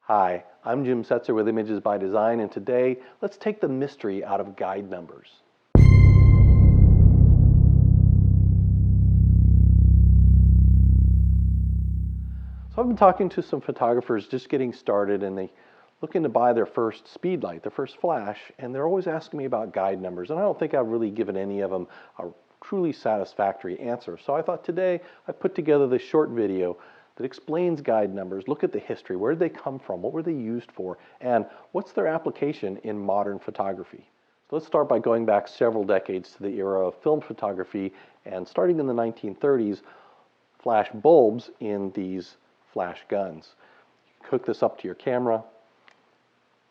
Hi, I'm Jim Setzer with Images by Design, and today let's take the mystery out of guide numbers. So I've been talking to some photographers just getting started, and they looking to buy their first Speedlight, their first flash, and they're always asking me about guide numbers, and I don't think I've really given any of them a truly satisfactory answer. So I thought today I'd put together this short video that explains guide numbers, look at the history, where did they come from, what were they used for, and what's their application in modern photography. So let's start by going back several decades to the era of film photography, and starting in the 1930s, flash bulbs in these flash guns. You hook this up to your camera.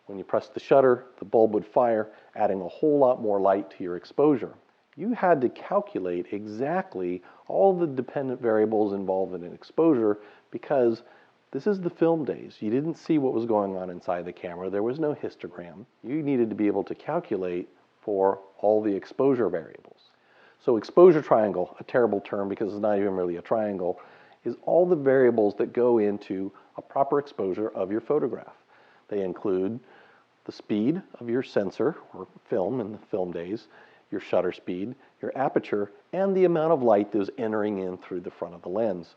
When you press the shutter, the bulb would fire, adding a whole lot more light to your exposure. You had to calculate exactly all the dependent variables involved in an exposure because this is the film days. You didn't see what was going on inside the camera. There was no histogram. You needed to be able to calculate for all the exposure variables. So exposure triangle, a terrible term because it's not even really a triangle, is all the variables that go into a proper exposure of your photograph. They include the speed of your sensor, or film in the film days, your shutter speed, your aperture, and the amount of light that was entering in through the front of the lens.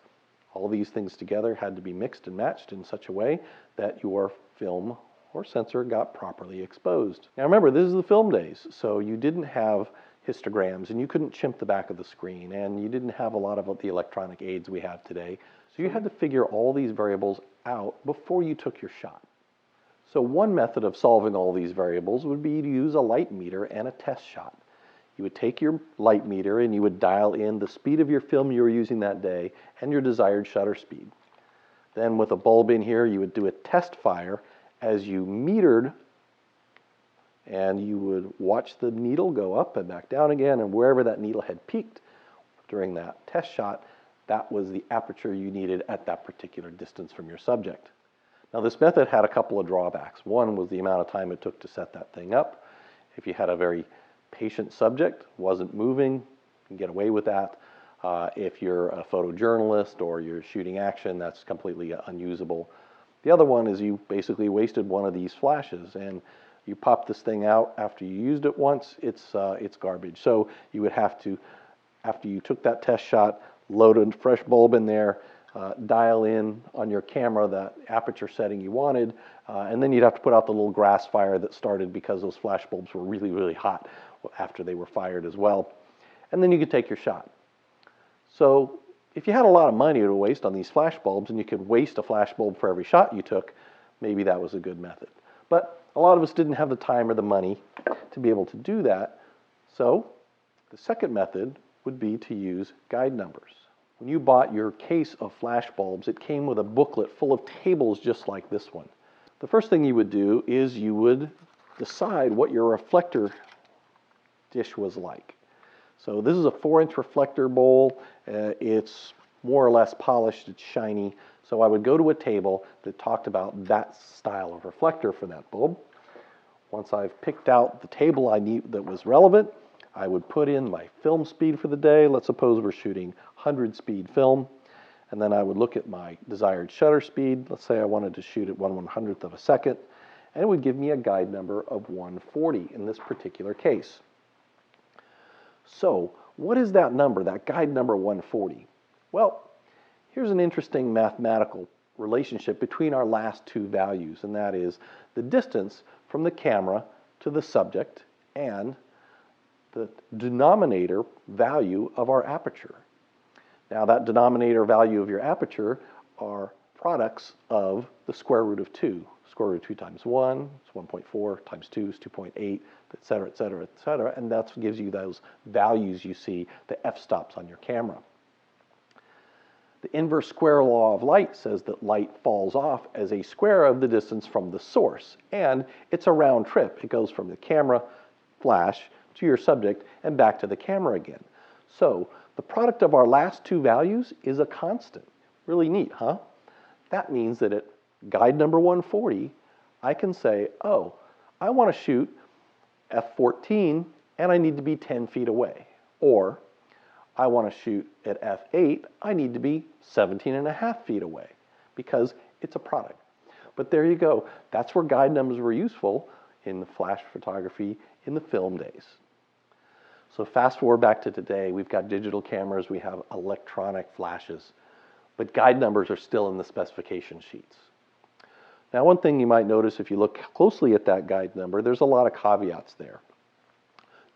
All these things together had to be mixed and matched in such a way that your film or sensor got properly exposed. Now remember, this is the film days, so you didn't have histograms, and you couldn't chimp the back of the screen, and you didn't have a lot of the electronic aids we have today. So you had to figure all these variables out before you took your shot. So one method of solving all these variables would be to use a light meter and a test shot. You would take your light meter and you would dial in the speed of your film you were using that day and your desired shutter speed. Then with a bulb in here, you would do a test fire as you metered, and you would watch the needle go up and back down again, and wherever that needle had peaked during that test shot, that was the aperture you needed at that particular distance from your subject. Now this method had a couple of drawbacks. One was the amount of time it took to set that thing up. If you had a very patient subject, wasn't moving, you can get away with that. If you're a photojournalist or you're shooting action, that's completely unusable. The other one is you basically wasted one of these flashes, and you pop this thing out after you used it once, it's garbage. So you would have to, after you took that test shot, load a fresh bulb in there, dial in on your camera that aperture setting you wanted, and then you'd have to put out the little grass fire that started because those flash bulbs were really, really hot after they were fired as well. And then you could take your shot. So if you had a lot of money to waste on these flash bulbs and you could waste a flash bulb for every shot you took, maybe that was a good method. But a lot of us didn't have the time or the money to be able to do that. So the second method would be to use guide numbers. When you bought your case of flash bulbs, it came with a booklet full of tables just like this one. The first thing you would do is you would decide what your reflector dish was like. So this is a 4-inch reflector bowl. It's more or less polished, it's shiny. So I would go to a table that talked about that style of reflector for that bulb. Once I've picked out the table I need that was relevant, I would put in my film speed for the day. Let's suppose we're shooting 100 speed film. And then I would look at my desired shutter speed. Let's say I wanted to shoot at 1/100th of a second. And it would give me a guide number of 140 in this particular case. So what is that number, that guide number 140? Well, here's an interesting mathematical relationship between our last two values, and that is the distance from the camera to the subject and the denominator value of our aperture. Now that denominator value of your aperture are products of the square root of 2. Square root of 2 times 1 is 1.4, times 2 is 2.8, et cetera, et cetera, et cetera, and that gives you those values you see, the f-stops on your camera. The inverse square law of light says that light falls off as a square of the distance from the source, and it's a round trip. It goes from the camera flash to your subject and back to the camera again. So the product of our last two values is a constant. Really neat, huh? That means that at guide number 140, I can say, oh, I want to shoot f14 and I need to be 10 feet away. Or I want to shoot at f8, I need to be 17.5 feet away because it's a product. But there you go. That's where guide numbers were useful in the flash photography in the film days. So fast forward back to today, we've got digital cameras, we have electronic flashes, but guide numbers are still in the specification sheets. Now, one thing you might notice if you look closely at that guide number, there's a lot of caveats there.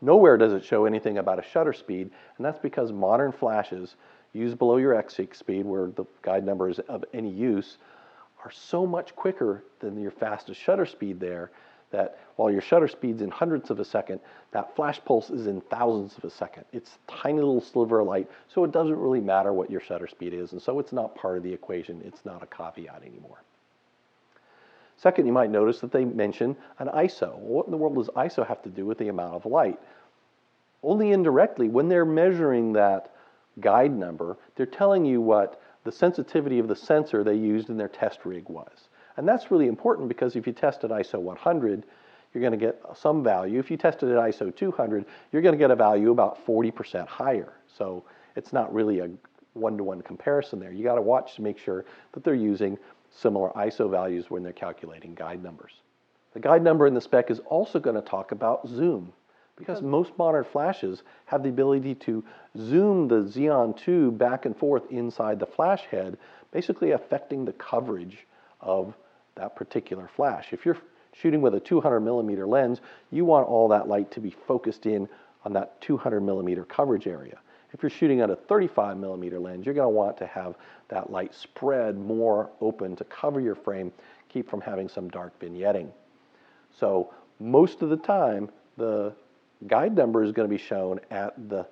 Nowhere does it show anything about a shutter speed, and that's because modern flashes used below your X6 speed, where the guide number is of any use, are so much quicker than your fastest shutter speed there that while your shutter speed's in hundredths of a second, that flash pulse is in thousandths of a second. It's a tiny little sliver of light, so it doesn't really matter what your shutter speed is, and so it's not part of the equation. It's not a caveat anymore. Second, you might notice that they mention an ISO. Well, what in the world does ISO have to do with the amount of light? Only indirectly. When they're measuring that guide number, they're telling you what the sensitivity of the sensor they used in their test rig was. And that's really important because if you test at ISO 100, you're going to get some value. If you tested at ISO 200, you're going to get a value about 40% higher. So it's not really a one-to-one comparison there. You got to watch to make sure that they're using similar ISO values when they're calculating guide numbers. The guide number in the spec is also going to talk about zoom, because most modern flashes have the ability to zoom the Xeon tube back and forth inside the flash head, basically affecting the coverage of that particular flash. If you're shooting with a 200 millimeter lens, you want all that light to be focused in on that 200 millimeter coverage area. If you're shooting at a 35 millimeter lens, you're going to want to have that light spread more open to cover your frame, keep from having some dark vignetting. So most of the time, the guide number is going to be shown at the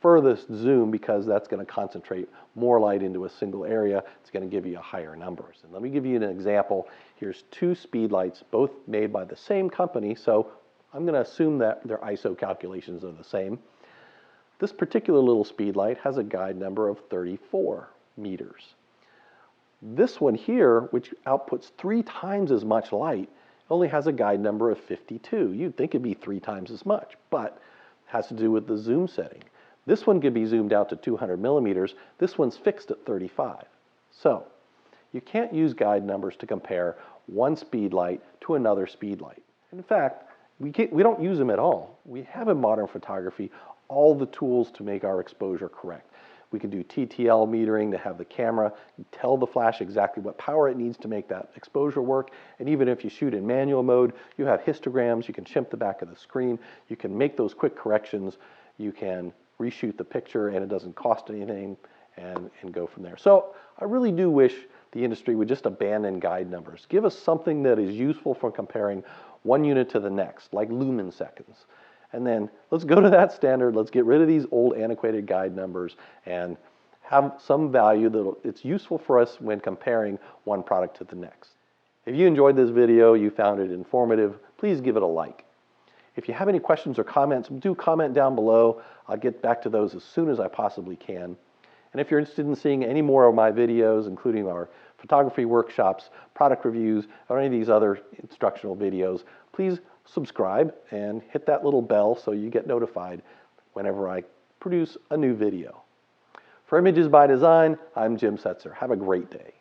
furthest zoom because that's going to concentrate more light into a single area. It's going to give you a higher numbers. And let me give you an example. Here's two Speedlights, both made by the same company, so I'm going to assume that their ISO calculations are the same. This particular little Speedlight has a guide number of 34 meters. This one here, which outputs 3 times as much light, only has a guide number of 52. You'd think it'd be 3 times as much, but it has to do with the zoom setting. This one could be zoomed out to 200 millimeters. This one's fixed at 35. So you can't use guide numbers to compare one Speedlight to another Speedlight. In fact, we don't use them at all. We have in modern photography all the tools to make our exposure correct. We can do TTL metering to have the camera tell the flash exactly what power it needs to make that exposure work. And even if you shoot in manual mode, you have histograms, you can chimp the back of the screen, you can make those quick corrections, you can reshoot the picture and it doesn't cost anything, and go from there. So I really do wish the industry would just abandon guide numbers. Give us something that is useful for comparing one unit to the next, like lumen seconds. And then let's go to that standard, let's get rid of these old antiquated guide numbers and have some value that it's useful for us when comparing one product to the next. If you enjoyed this video, you found it informative, please give it a like. If you have any questions or comments, do comment down below. I'll get back to those as soon as I possibly can. And if you're interested in seeing any more of my videos, including our photography workshops, product reviews, or any of these other instructional videos, please subscribe and hit that little bell so you get notified whenever I produce a new video. For Images by Design, I'm Jim Setzer. Have a great day.